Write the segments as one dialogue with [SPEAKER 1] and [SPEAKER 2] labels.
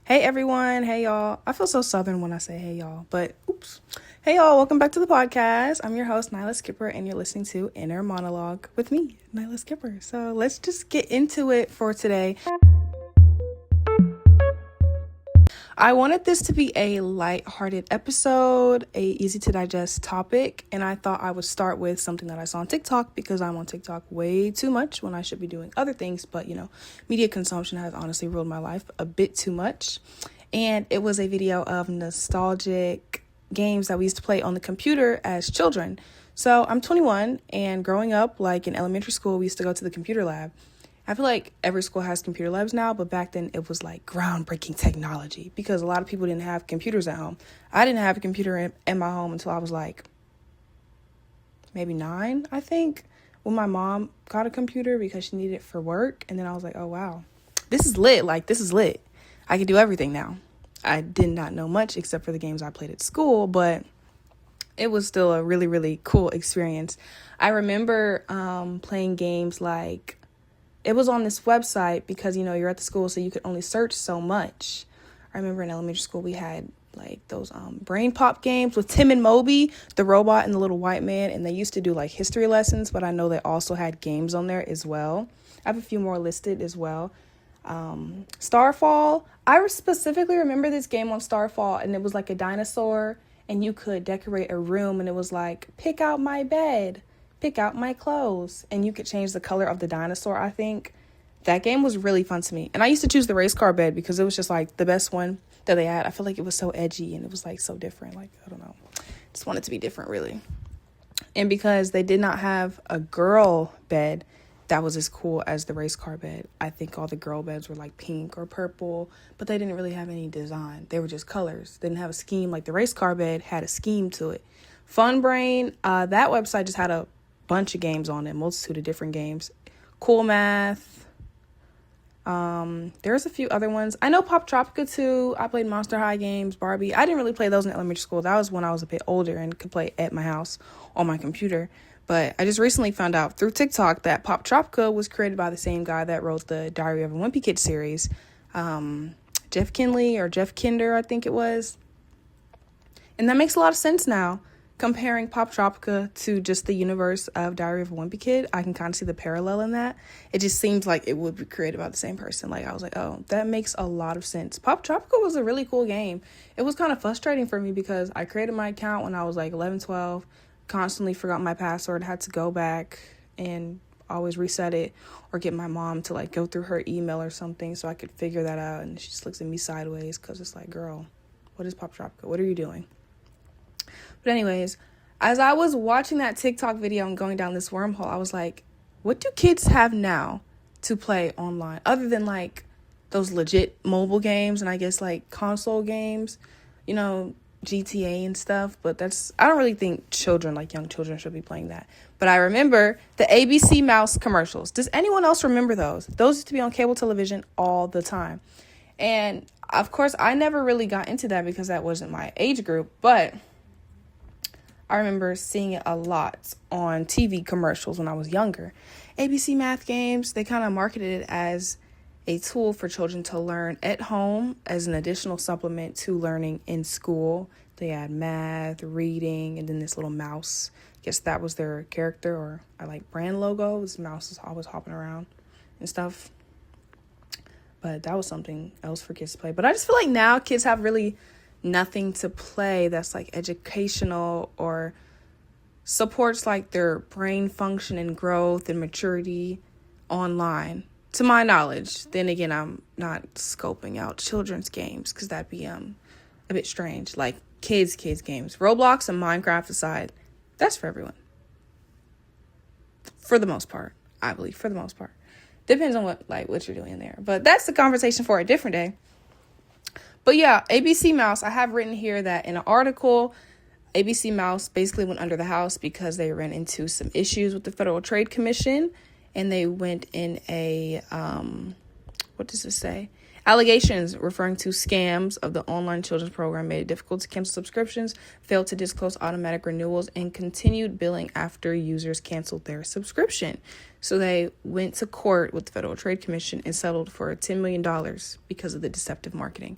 [SPEAKER 1] Hey everyone, hey y'all. I feel so southern when I say hey y'all, but oops. Hey y'all, welcome back to the podcast. I'm your host, Nyla Skipper, and you're listening to Inner Monologue with me, Nyla Skipper. So let's just get into it for today. I wanted this to be a light-hearted episode, a easy-to-digest topic, and I thought I would start with something that I saw on TikTok because I'm on TikTok way too much when I should be doing other things, but media consumption has honestly ruled my life a bit too much, and it was a video of nostalgic games that we used to play on the computer as children. So I'm 21, and growing up, like in elementary school, we used to go to the computer lab. I feel like every school has computer labs now, but back then it was like groundbreaking technology because a lot of people didn't have computers at home. I didn't have a computer in my home until I was like maybe 9, I think, when my mom got a computer because she needed it for work. And then I was like, oh, wow, this is lit. Like, this is lit. I can do everything now. I did not know much except for the games I played at school, but it was still a really, really cool experience. I remember playing games like, it was on this website because, you're at the school, so you could only search so much. I remember in elementary school, we had like those brain pop games with Tim and Moby, the robot and the little white man. And they used to do like history lessons, but I know they also had games on there as well. I have a few more listed as well. Starfall. I specifically remember this game on Starfall, and it was like a dinosaur, and you could decorate a room, and it was like, pick out my bed. Pick out my clothes, and you could change the color of the dinosaur. I think that game was really fun to me, and I used to choose the race car bed because it was just like the best one that they had. I feel like it was so edgy and it was like so different. Like, I don't know, just wanted to be different, really. And because they did not have a girl bed that was as cool as the race car bed, I think all the girl beds were like pink or purple, but they didn't really have any design. They were just colors. They didn't have a scheme. Like the race car bed had a scheme to it. Fun Brain, that website just had a bunch of games on it, multitude of different games. Cool Math. There's a few other ones. I know Pop Tropica too. I played Monster High games, Barbie. I didn't really play those in elementary school. That was when I was a bit older and could play at my house on my computer. But I just recently found out through TikTok that Pop Tropica was created by the same guy that wrote the Diary of a Wimpy Kid series. Jeff Kinder, I think it was. And that makes a lot of sense now. Comparing Pop Tropica to just the universe of Diary of a Wimpy Kid, I can kind of see the parallel in that. It just seems like it would be created by the same person. Like, I was like, oh, that makes a lot of sense. Pop Tropica was a really cool game. It was kind of frustrating for me because I created my account when I was like 11, 12, constantly forgot my password, had to go back and always reset it or get my mom to like go through her email or something so I could figure that out. And she just looks at me sideways because it's like, girl, what is Pop Tropica? What are you doing? But anyways, as I was watching that TikTok video and going down this wormhole, I was like, what do kids have now to play online other than like those legit mobile games and I guess like console games, GTA and stuff. But I don't really think young children should be playing that. But I remember the ABCmouse commercials. Does anyone else remember those? Those used to be on cable television all the time. And of course, I never really got into that because that wasn't my age group, but I remember seeing it a lot on TV commercials when I was younger. ABC math games, they kind of marketed it as a tool for children to learn at home as an additional supplement to learning in school. They had math, reading, and then this little mouse. I guess that was their character or brand logo. This mouse is always hopping around and stuff. But that was something else for kids to play. But I just feel like now kids have really nothing to play that's like educational or supports like their brain function and growth and maturity online, to my knowledge. Then again, I'm not scoping out children's games because that'd be a bit strange. Like kids games, Roblox and Minecraft aside, that's for everyone, for the most part. I believe for the most part, depends on what you're doing there, but that's the conversation for a different day. But yeah, ABCmouse, I have written here that in an article, ABCmouse basically went under the house because they ran into some issues with the Federal Trade Commission, and they went in a, what does it say? Allegations referring to scams of the online children's program made it difficult to cancel subscriptions, failed to disclose automatic renewals, and continued billing after users canceled their subscription. So they went to court with the Federal Trade Commission and settled for $10 million because of the deceptive marketing.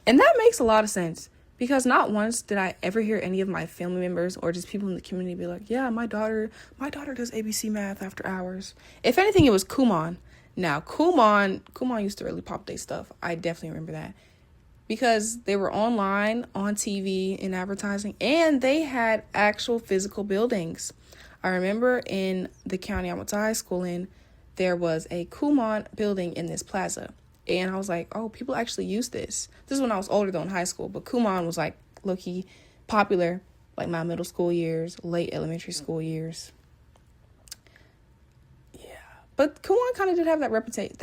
[SPEAKER 1] And that makes a lot of sense, because not once did I ever hear any of my family members or just people in the community be like, yeah, my daughter does ABC math after hours. If anything, it was Kumon. Now, Kumon used to really pop their stuff. I definitely remember that, because they were online, on TV, in advertising, and they had actual physical buildings. I remember in the county I went to high school in, there was a Kumon building in this plaza. And I was like, oh, people actually use this. This is when I was older, though, in high school. But Kumon was like low-key popular, like my middle school years, late elementary school years. But Kumon kind of did have that reputation.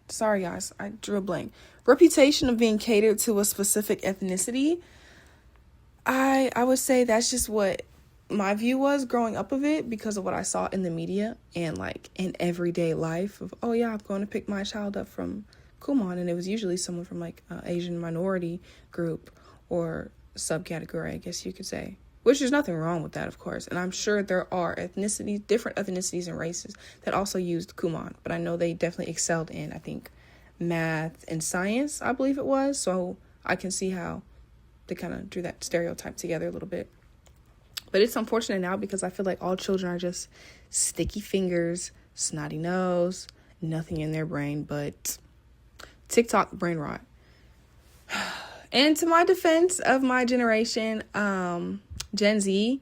[SPEAKER 1] Sorry, guys, I drew a blank. Reputation of being catered to a specific ethnicity. I would say that's just what my view was growing up of it, because of what I saw in the media and like in everyday life of, oh yeah, I'm going to pick my child up from Kumon, and it was usually someone from like an Asian minority group or subcategory, I guess you could say. Which there's nothing wrong with that, of course. And I'm sure there are different ethnicities and races that also used Kumon. But I know they definitely excelled in, I think, math and science, I believe it was. So I can see how they kind of drew that stereotype together a little bit. But it's unfortunate now, because I feel like all children are just sticky fingers, snotty nose, nothing in their brain but TikTok brain rot. And to my defense of my generation, Gen Z,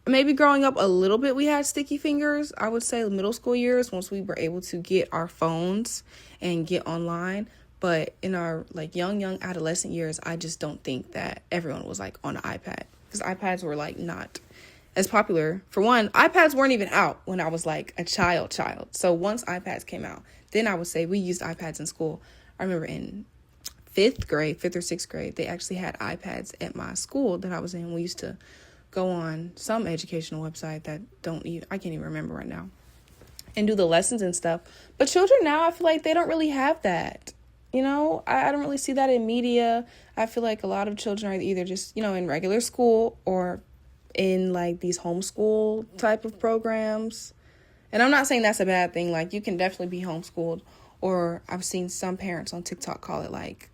[SPEAKER 1] maybe growing up a little bit, we had sticky fingers. I would say middle school years, once we were able to get our phones and get online. But in our like young adolescent years, I just don't think that everyone was like on an iPad, because iPads were like not as popular. For one, iPads weren't even out when I was like a child. So once iPads came out, then I would say we used iPads in school. I remember in fifth or sixth grade, they actually had iPads at my school that I was in. We used to go on some educational website that I can't even remember right now, and do the lessons and stuff. But children now, I feel like they don't really have that. You know, I don't really see that in media. I feel like a lot of children are either just, in regular school or in like these homeschool type of programs. And I'm not saying that's a bad thing. Like, you can definitely be homeschooled, or I've seen some parents on TikTok call it like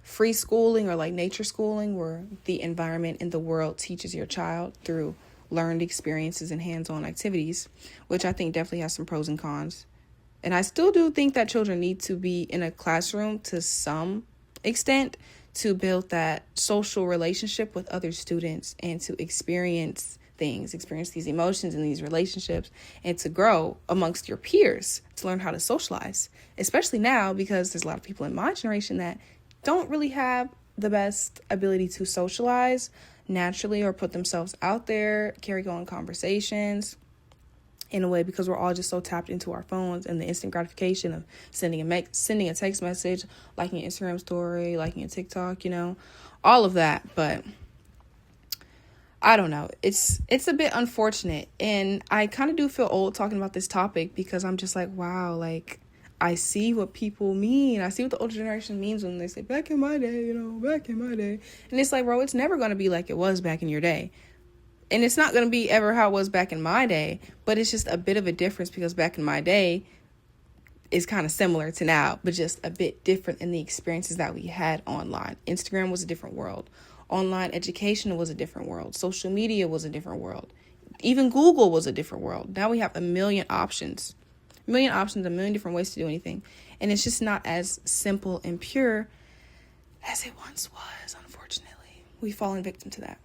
[SPEAKER 1] free schooling or like nature schooling, where the environment in the world teaches your child through learned experiences and hands-on activities, which I think definitely has some pros and cons. And I still do think that children need to be in a classroom to some extent to build that social relationship with other students and to experience these emotions and these relationships, and to grow amongst your peers, to learn how to socialize, especially now, because there's a lot of people in my generation that don't really have the best ability to socialize naturally or put themselves out there, carry on conversations in a way, because we're all just so tapped into our phones and the instant gratification of sending a text message, liking an Instagram story, liking a TikTok, all of that. But I don't know. It's a bit unfortunate, and I kind of do feel old talking about this topic, because I'm just like, wow, like I see what people mean. I see what the older generation means when they say back in my day, back in my day. And it's like, bro, it's never going to be like it was back in your day. And it's not going to be ever how it was back in my day, but it's just a bit of a difference, because back in my day is kind of similar to now, but just a bit different in the experiences that we had online. Instagram was a different world. Online education was a different world. Social media was a different world. Even Google was a different world. Now we have a million options, a million different ways to do anything. And it's just not as simple and pure as it once was, unfortunately. We've fallen victim to that.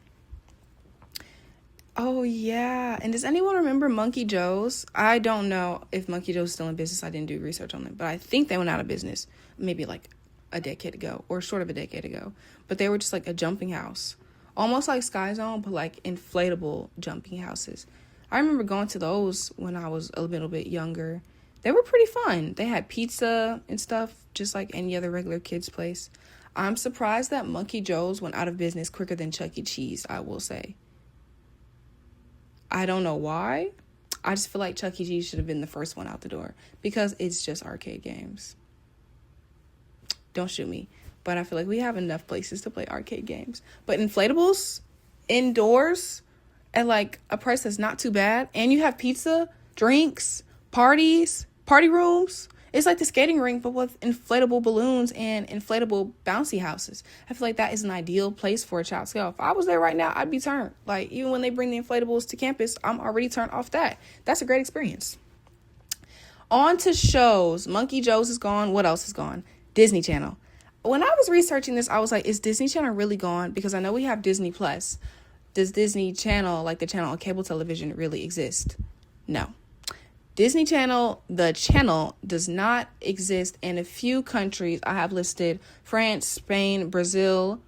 [SPEAKER 1] Oh, yeah. And does anyone remember Monkey Joe's? I don't know if Monkey Joe's still in business. I didn't do research on them, but I think they went out of business maybe like a decade ago, or short of a decade ago. But they were just like a jumping house, almost like Sky Zone, but like inflatable jumping houses. I remember going to those when I was a little bit younger. They were pretty fun. They had pizza and stuff, just like any other regular kid's place. I'm surprised that Monkey Joe's went out of business quicker than Chuck E. Cheese, I will say. I don't know why. I just feel like Chuck E. Cheese should have been the first one out the door because it's just arcade games. Don't shoot me. But I feel like we have enough places to play arcade games. But inflatables, indoors, at like a price that's not too bad, and you have pizza, drinks, parties, party rooms. It's like the skating rink, but with inflatable balloons and inflatable bouncy houses. I feel like that is an ideal place for a child to go. If I was there right now, I'd be turned. Like, even when they bring the inflatables to campus, I'm already turned off that. That's a great experience. On to shows. Monkey Joe's is gone. What else is gone? Disney Channel. When I was researching this, I was like, is Disney Channel really gone? Because I know we have Disney Plus. Does Disney Channel, like the channel on cable television, really exist? No. Disney Channel, the channel, does not exist in a few countries. I have listed France, Spain, Brazil.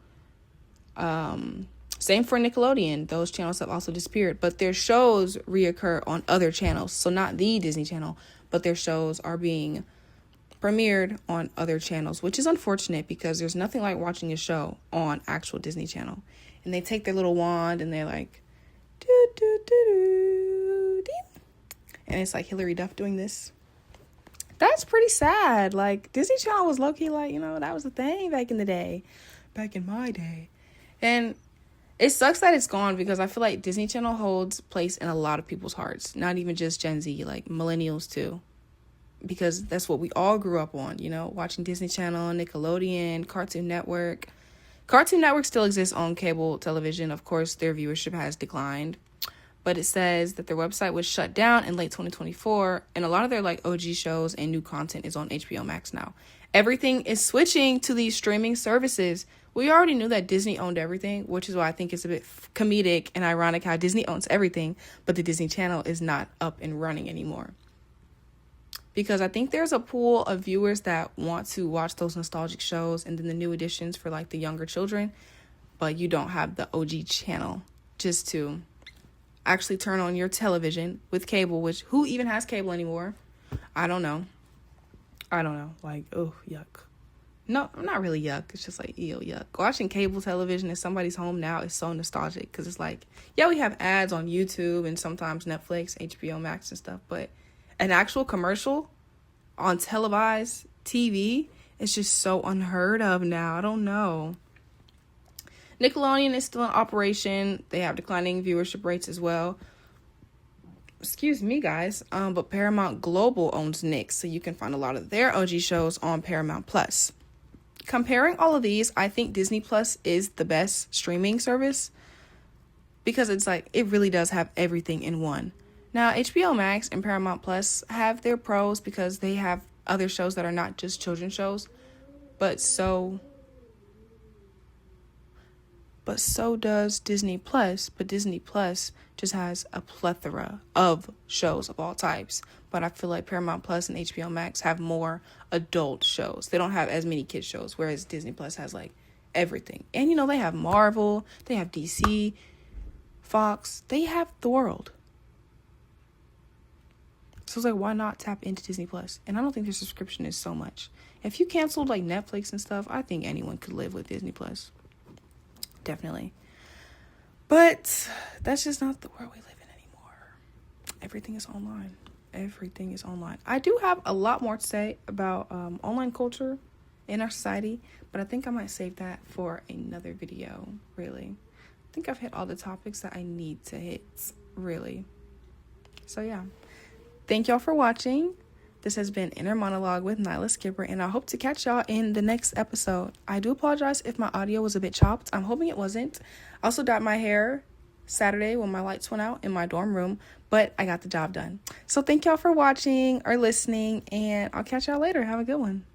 [SPEAKER 1] Same for Nickelodeon. Those channels have also disappeared. But their shows reoccur on other channels. So not the Disney Channel, but their shows are being premiered on other channels, which is unfortunate because there's nothing like watching a show on actual Disney Channel. And they take their little wand and they're like, do, do, do, do, do. And it's like Hilary Duff doing this. That's pretty sad. Like, Disney Channel was low-key like, that was a thing back in the day. Back in my day. And it sucks that it's gone because I feel like Disney Channel holds place in a lot of people's hearts. Not even just Gen Z, like millennials too. Because that's what we all grew up on, watching Disney Channel, Nickelodeon, Cartoon Network. Cartoon Network still exists on cable television. Of course, their viewership has declined. But it says that their website was shut down in late 2024. And a lot of their OG shows and new content is on HBO Max now. Everything is switching to these streaming services. We already knew that Disney owned everything, which is why I think it's a bit comedic and ironic how Disney owns everything, but the Disney Channel is not up and running anymore. Because I think there's a pool of viewers that want to watch those nostalgic shows and then the new editions for the younger children, but you don't have the OG channel just to actually turn on your television with cable, which who even has cable anymore? I don't know. Oh, yuck. No, not really yuck. It's just ew, yuck. Watching cable television in somebody's home now is so nostalgic because it's we have ads on YouTube and sometimes Netflix, HBO Max and stuff, but an actual commercial on televised TV is just so unheard of now. I don't know. Nickelodeon is still in operation. They have declining viewership rates as well. Excuse me, guys. But Paramount Global owns Nick, so you can find a lot of their OG shows on Paramount Plus. Comparing all of these, I think Disney Plus is the best streaming service because it's it really does have everything in one. Now, HBO Max and Paramount Plus have their pros because they have other shows that are not just children's shows, but so does Disney Plus. But Disney Plus just has a plethora of shows of all types. But I feel like Paramount Plus and HBO Max have more adult shows. They don't have as many kids shows, whereas Disney Plus has everything. And they have Marvel, they have DC, Fox, they have the world. So it's why not tap into Disney Plus? And I don't think their subscription is so much. If you canceled Netflix and stuff, I think anyone could live with Disney Plus. Definitely. But that's just not the world we live in anymore. Everything is online. Everything is online. I do have a lot more to say about online culture in our society, but I think I might save that for another video, really. I think I've hit all the topics that I need to hit, really. So yeah. Thank y'all for watching. This has been Inner Monologue with Nyla Skipper, and I hope to catch y'all in the next episode. I do apologize if my audio was a bit chopped. I'm hoping it wasn't. I also dyed my hair Saturday when my lights went out in my dorm room, but I got the job done. So thank y'all for watching or listening, and I'll catch y'all later. Have a good one.